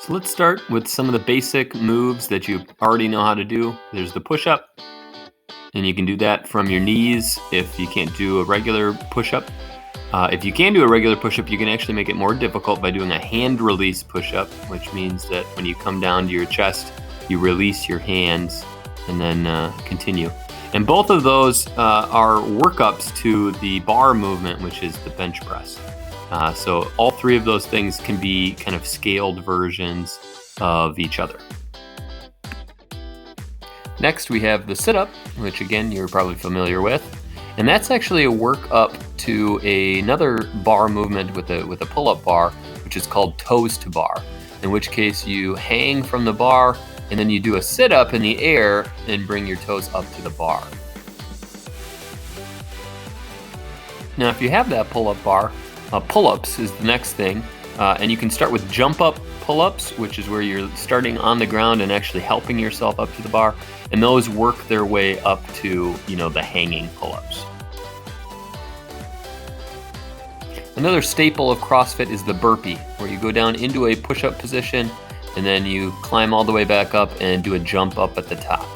So let's start with some of the basic moves that you already know how to do. There's the push-up, and you can do that from your knees if you can't do a regular push-up. If you can do a regular push-up, you can actually make it more difficult by doing a hand release push-up, which means that when you come down to your chest, you release your hands and then continue. And both of those are workups to the bar movement, which is the bench press. So all three of those things can be kind of scaled versions of each other. Next, we have the sit-up, which again, you're probably familiar with. And that's actually a workup to another bar movement with a pull-up bar, which is called toes to bar, in which case you hang from the bar and then you do a sit-up in the air and bring your toes up to the bar. Now, if you have that pull-up bar, pull-ups is the next thing, and you can start with jump-up pull-ups, which is where you're starting on the ground and actually helping yourself up to the bar, and those work their way up to, the hanging pull-ups. Another staple of CrossFit is the burpee, where you go down into a push-up position, and then you climb all the way back up and do a jump up at the top.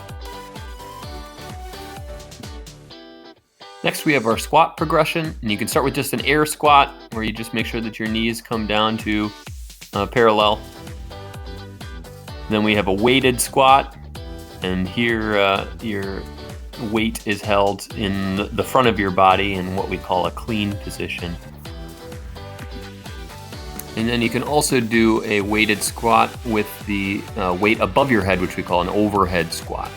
Next, we have our squat progression, and you can start with just an air squat, where you just make sure that your knees come down to parallel. Then we have a weighted squat, and here your weight is held in the front of your body in what we call a clean position. And then you can also do a weighted squat with the weight above your head, which we call an overhead squat.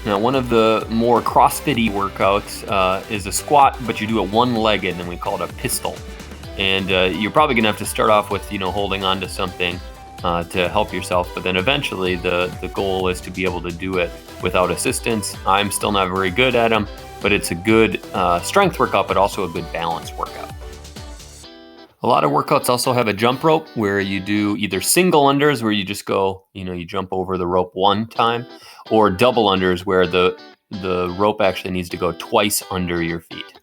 Now, one of the more CrossFit-y workouts is a squat, but you do it one-legged, and we call it a pistol. And you're probably gonna have to start off with, holding on to something to help yourself, but then eventually the goal is to be able to do it without assistance. I'm still not very good at them, but it's a good strength workout, but also a good balance workout. A lot of workouts also have a jump rope where you do either single unders where you just go, you jump over the rope one time, or double unders where the rope actually needs to go twice under your feet.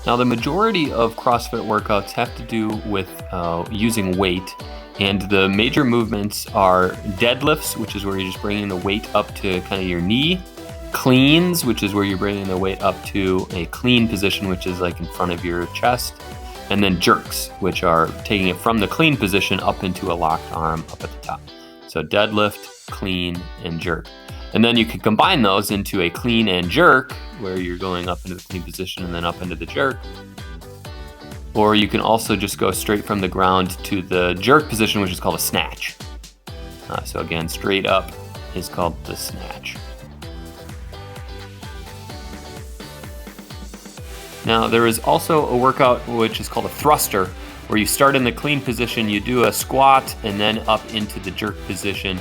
Now, the majority of CrossFit workouts have to do with using weight, and the major movements are deadlifts, which is where you're just bringing the weight up to kind of your knee, cleans, which is where you're bringing the weight up to a clean position, which is like in front of your chest, and then jerks, which are taking it from the clean position up into a locked arm up at the top. So deadlift, clean, and jerk. And then you can combine those into a clean and jerk, where you're going up into the clean position and then up into the jerk. Or you can also just go straight from the ground to the jerk position, which is called a snatch. So again, straight up is called the snatch. Now, there is also a workout which is called a thruster, where you start in the clean position, you do a squat, and then up into the jerk position.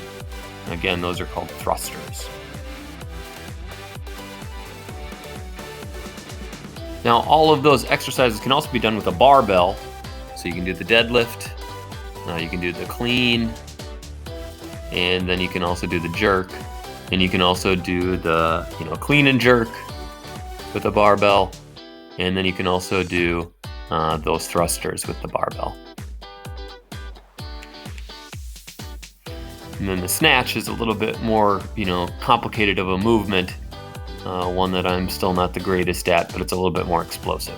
Again, those are called thrusters. Now, all of those exercises can also be done with a barbell. So you can do the deadlift, you can do the clean, and then you can also do the jerk. And you can also do the clean and jerk with a barbell. And then you can also do those thrusters with the barbell. And then the snatch is a little bit more, complicated of a movement, one that I'm still not the greatest at, but it's a little bit more explosive.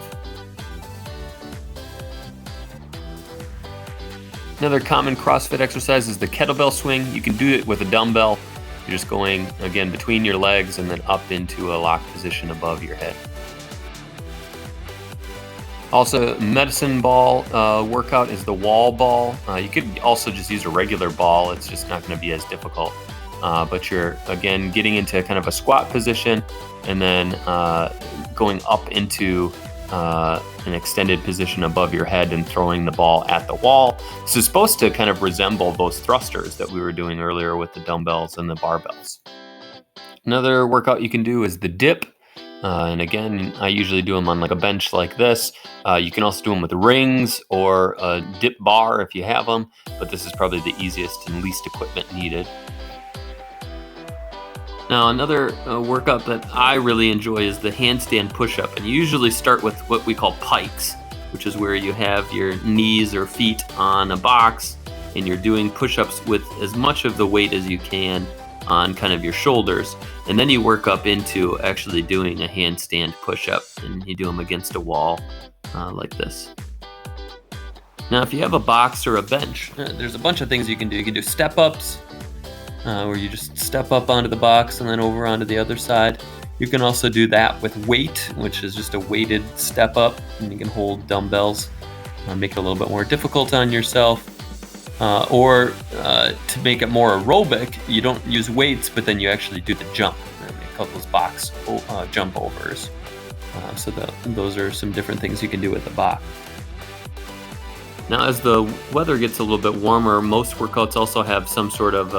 Another common CrossFit exercise is the kettlebell swing. You can do it with a dumbbell. You're just going, again, between your legs and then up into a locked position above your head. Also, medicine ball workout is the wall ball. You could also just use a regular ball. It's just not going to be as difficult. But you're, again, getting into kind of a squat position and then going up into an extended position above your head and throwing the ball at the wall. This is supposed to kind of resemble those thrusters that we were doing earlier with the dumbbells and the barbells. Another workout you can do is the dip. And again, I usually do them on like a bench like this. You can also do them with rings or a dip bar if you have them, but this is probably the easiest and least equipment needed. Now, another workout that I really enjoy is the handstand push-up, and you usually start with what we call pikes, which is where you have your knees or feet on a box, and you're doing push-ups with as much of the weight as you can on kind of your shoulders, and then you work up into actually doing a handstand push-up, and you do them against a wall like this. Now, if you have a box or a bench, there's a bunch of things you can do. You can do step-ups, where you just step up onto the box and then over onto the other side. You can also do that with weight, which is just a weighted step up, and you can hold dumbbells, make it a little bit more difficult on yourself. Or to make it more aerobic, you don't use weights, but then you actually do the jump. They call those box jump overs. Those are some different things you can do with the box. Now, as the weather gets a little bit warmer, most workouts also have some sort of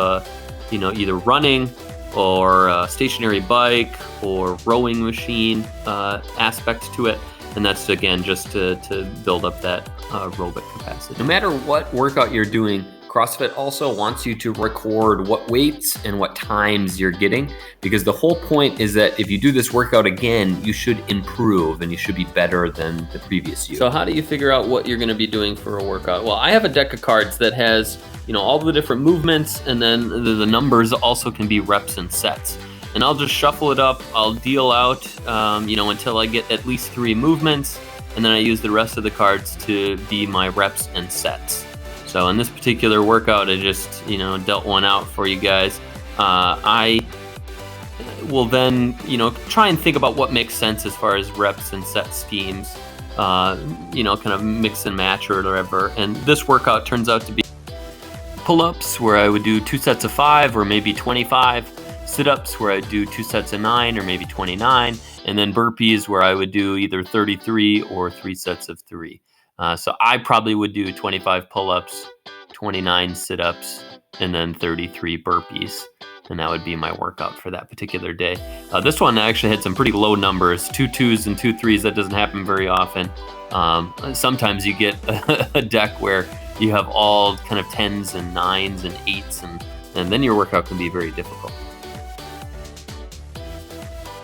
either running or a stationary bike or rowing machine aspect to it. And that's, again, just to build up that aerobic capacity. No matter what workout you're doing, CrossFit also wants you to record what weights and what times you're getting, because the whole point is that if you do this workout again, you should improve and you should be better than the previous year. So how do you figure out what you're going to be doing for a workout? Well, I have a deck of cards that has all the different movements, and then the numbers also can be reps and sets. And I'll just shuffle it up. I'll deal out, until I get at least 3 movements, and then I use the rest of the cards to be my reps and sets. So in this particular workout, I just, dealt one out for you guys. I will then, try and think about what makes sense as far as reps and set schemes, kind of mix and match or whatever. And this workout turns out to be pull-ups, where I would do 2 sets of 5 or maybe 25. Sit-ups, where I do 2 sets of 9 or maybe 29. And then burpees, where I would do either 33 or 3 sets of 3. So I probably would do 25 pull-ups, 29 sit-ups, and then 33 burpees. And that would be my workout for that particular day. This one actually had some pretty low numbers, 2 2s and 2 3s. That doesn't happen very often. Sometimes you get a deck where you have all kind of 10s and 9s and 8s, and then your workout can be very difficult.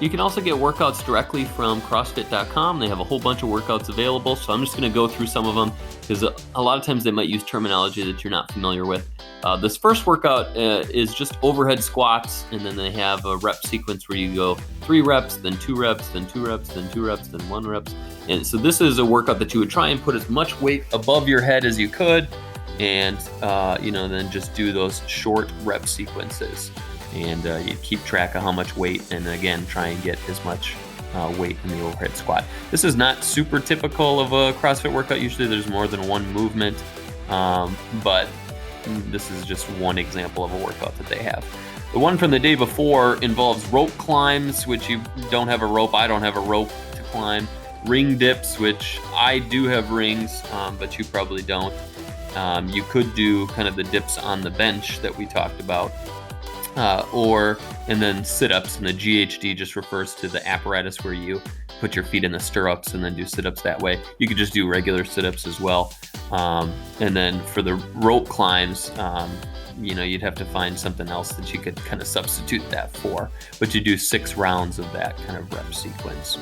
You can also get workouts directly from CrossFit.com. They have a whole bunch of workouts available, so I'm just going to go through some of them, because a lot of times they might use terminology that you're not familiar with. This first workout is just overhead squats, and then they have a rep sequence where you go 3 reps, then 2 reps, then 2 reps, then 2 reps, then 1 reps. And so this is a workout that you would try and put as much weight above your head as you could, and then just do those short rep sequences. And you keep track of how much weight, and again, try and get as much weight in the overhead squat. This is not super typical of a CrossFit workout. Usually there's more than one movement, but this is just one example of a workout that they have. The one from the day before involves rope climbs, which you don't have a rope. I don't have a rope to climb. Ring dips, which I do have rings, but you probably don't. You could do kind of the dips on the bench that we talked about. And then sit-ups, and the GHD just refers to the apparatus where you put your feet in the stirrups and then do sit-ups that way. You could just do regular sit-ups as well. And then for the rope climbs, you'd have to find something else that you could kind of substitute that for. But you do 6 rounds of that kind of rep sequence.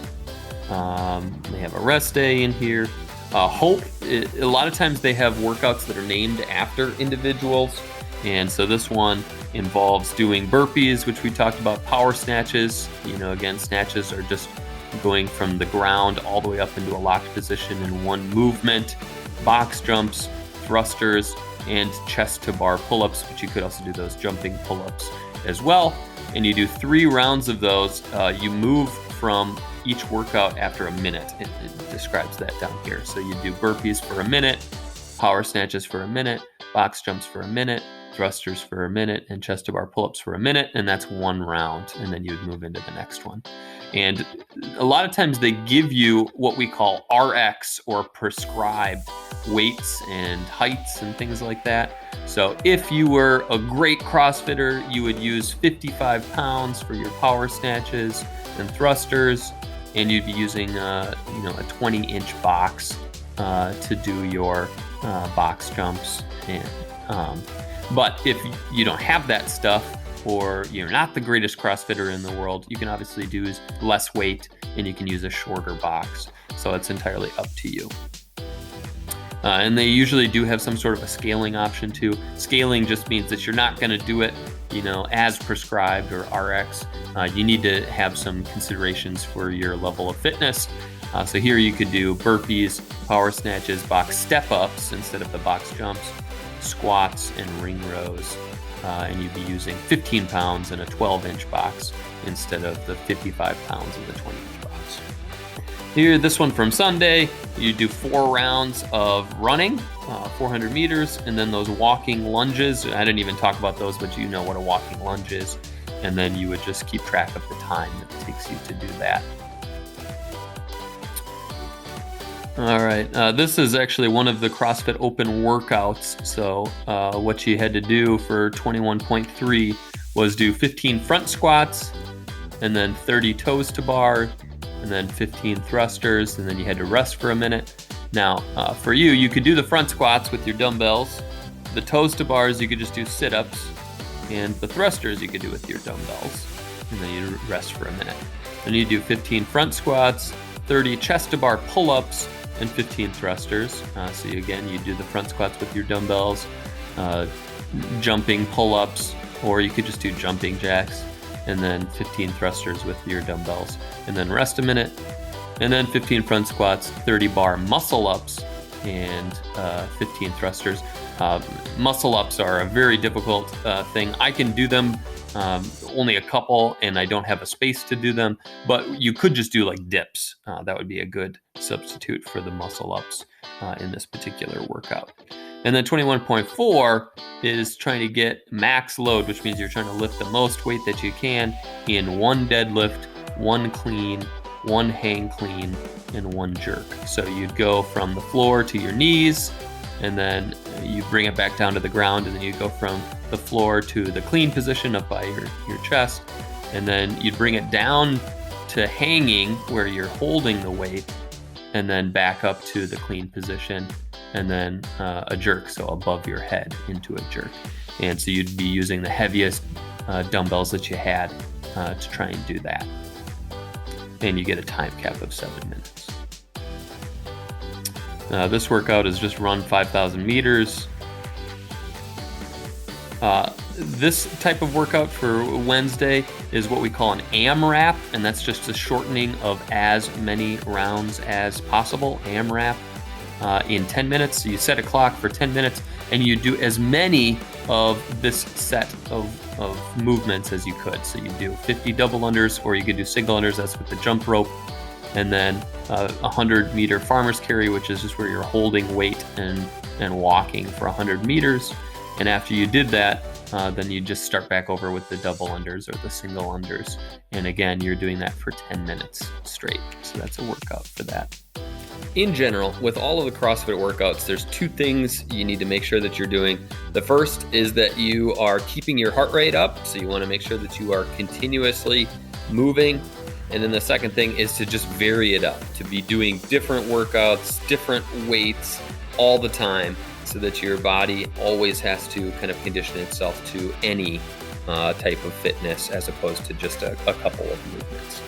They have a rest day in here. Hope, a lot of times they have workouts that are named after individuals. And so this one involves doing burpees, which we talked about, power snatches. Again, snatches are just going from the ground all the way up into a locked position in one movement. Box jumps, thrusters, and chest to bar pull-ups, but you could also do those jumping pull-ups as well. And you do 3 rounds of those. You move from each workout after a minute. It describes that down here. So you do burpees for a minute, power snatches for a minute, box jumps for a minute, thrusters for a minute, and chest to bar pull-ups for a minute, and that's 1 round, and then you'd move into the next one. And a lot of times they give you what we call RX, or prescribed weights and heights and things like that. So if you were a great CrossFitter, you would use 55 pounds for your power snatches and thrusters, and you'd be using a 20-inch box to do your box jumps. And but if you don't have that stuff, or you're not the greatest CrossFitter in the world, you can obviously do less weight and you can use a shorter box. So it's entirely up to you. And they usually do have some sort of a scaling option too. Scaling just means that you're not going to do it, as prescribed or RX. You need to have some considerations for your level of fitness. So here you could do burpees, power snatches, box step-ups instead of the box jumps, squats, and ring rows. And you'd be using 15 pounds in a 12-inch box instead of the 55 pounds in the 20-inch box. Here, this one from Sunday, you do 4 rounds of running, 400 meters, and then those walking lunges. I didn't even talk about those, but you know what a walking lunge is. And then you would just keep track of the time that it takes you to do that. All right, this is actually one of the CrossFit Open workouts. So what you had to do for 21.3 was do 15 front squats, and then 30 toes to bar, and then 15 thrusters, and then you had to rest for a minute. Now, for you could do the front squats with your dumbbells. The toes to bars, you could just do sit-ups, and the thrusters you could do with your dumbbells, and then you rest for a minute. Then you do 15 front squats, 30 chest to bar pull-ups, and 15 thrusters. So you do the front squats with your dumbbells, jumping pull-ups, or you could just do jumping jacks, and then 15 thrusters with your dumbbells, and then rest a minute, and then 15 front squats, 30 bar muscle ups, and 15 thrusters. Muscle ups are a very difficult thing. I can do them, only a couple, and I don't have a space to do them, but you could just do like dips. That would be a good substitute for the muscle ups in this particular workout. And then 21.4 is trying to get max load, which means you're trying to lift the most weight that you can in 1 deadlift, 1 clean, 1 hang clean, and 1 jerk. So you'd go from the floor to your knees, and then you bring it back down to the ground, and then you go from the floor to the clean position up by your chest, and then you'd bring it down to hanging where you're holding the weight, and then back up to the clean position, and then a jerk, so above your head into a jerk. And so you'd be using the heaviest dumbbells that you had to try and do that. And you get a time cap of 7 minutes. This workout is just run 5,000 meters. This type of workout for Wednesday is what we call an AMRAP, and that's just a shortening of as many rounds as possible, AMRAP, in 10 minutes. So you set a clock for 10 minutes, and you do as many of this set of movements as you could. So you do 50 double unders, or you could do single unders, that's with the jump rope, and then 100 meter farmer's carry, which is just where you're holding weight and walking for 100 meters. And after you did that, then you just start back over with the double unders or the single unders. And again, you're doing that for 10 minutes straight. So that's a workout for that. In general, with all of the CrossFit workouts, there's 2 things you need to make sure that you're doing. The first is that you are keeping your heart rate up. So you want to make sure that you are continuously moving. And then the second thing is to just vary it up, to be doing different workouts, different weights all the time, so that your body always has to kind of condition itself to any type of fitness as opposed to just a couple of movements.